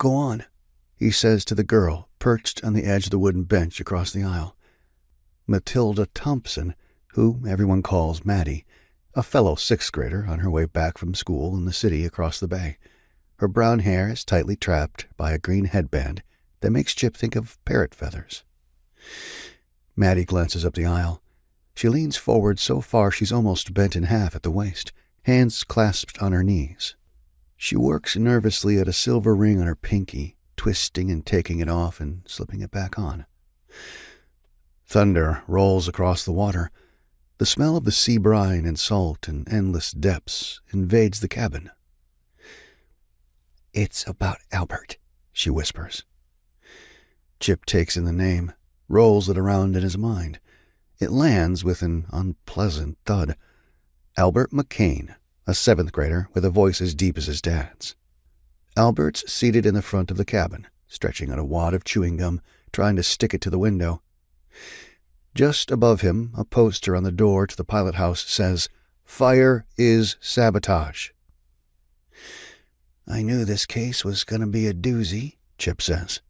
Go on, he says to the girl perched on the edge of the wooden bench across the aisle. Matilda Thompson, who everyone calls Maddie, a fellow sixth-grader on her way back from school in the city across the bay. Her brown hair is tightly trapped by a green headband that makes Chip think of parrot feathers. Maddie glances up the aisle. She leans forward so far she's almost bent in half at the waist, hands clasped on her knees. She works nervously at a silver ring on her pinky, twisting and taking it off and slipping it back on. Thunder rolls across the water. The smell of the sea brine and salt and endless depths invades the cabin. "It's about Albert," she whispers. Chip takes in the name, rolls it around in his mind. It lands with an unpleasant thud. Albert McCain, a seventh-grader with a voice as deep as his dad's. Albert's seated in the front of the cabin, stretching out a wad of chewing gum, trying to stick it to the window. Just above him, a poster on the door to the pilot house says, "Fire is sabotage." "I knew this case was going to be a doozy," Chip says.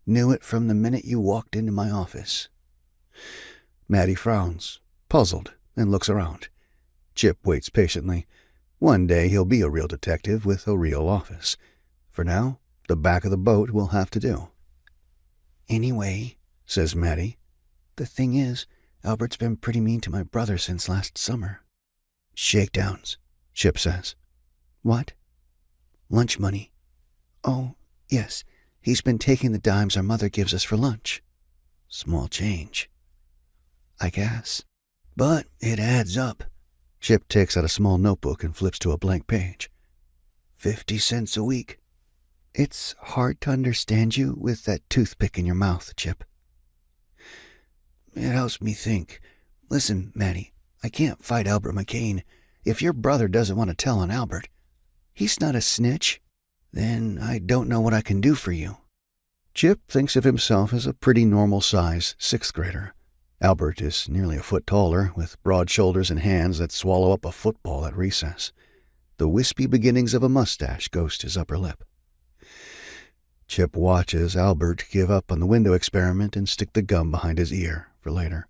"Knew it from the minute you walked into my office." Maddie frowns, puzzled, and looks around. Chip waits patiently. One day he'll be a real detective with a real office. For now, the back of the boat will have to do. "Anyway," says Maddie, "the thing is, Albert's been pretty mean to my brother since last summer." "Shakedowns," Chip says. "What?" "Lunch money." "Oh, yes, he's been taking the dimes our mother gives us for lunch." "Small change." "I guess. But it adds up." Chip takes out a small notebook and flips to a blank page. 50 cents a week. "It's hard to understand you with that toothpick in your mouth, Chip." "It helps me think. Listen, Maddie, I can't fight Albert McCain. If your brother doesn't want to tell on Albert, he's not a snitch. Then I don't know what I can do for you." Chip thinks of himself as a pretty normal-size sixth-grader. Albert is nearly a foot taller, with broad shoulders and hands that swallow up a football at recess. The wispy beginnings of a mustache ghost his upper lip. Chip watches Albert give up on the window experiment and stick the gum behind his ear for later.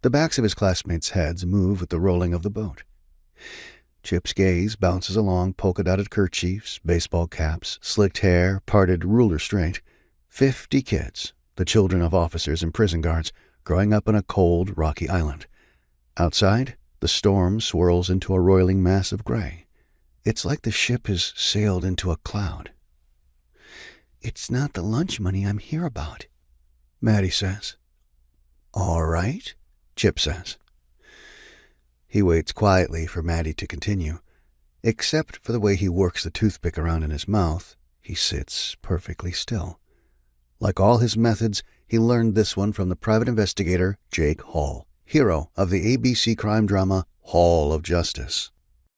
The backs of his classmates' heads move with the rolling of the boat. Chip's gaze bounces along polka-dotted kerchiefs, baseball caps, slicked hair, parted ruler straight. 50 kids, the children of officers and prison guards, growing up on a cold, rocky island. Outside, the storm swirls into a roiling mass of gray. It's like the ship has sailed into a cloud. "It's not the lunch money I'm here about," Maddie says. "All right," Chip says. He waits quietly for Maddie to continue. Except for the way he works the toothpick around in his mouth, he sits perfectly still. Like all his methods, he learned this one from the private investigator Jake Hall, hero of the ABC crime drama Hall of Justice.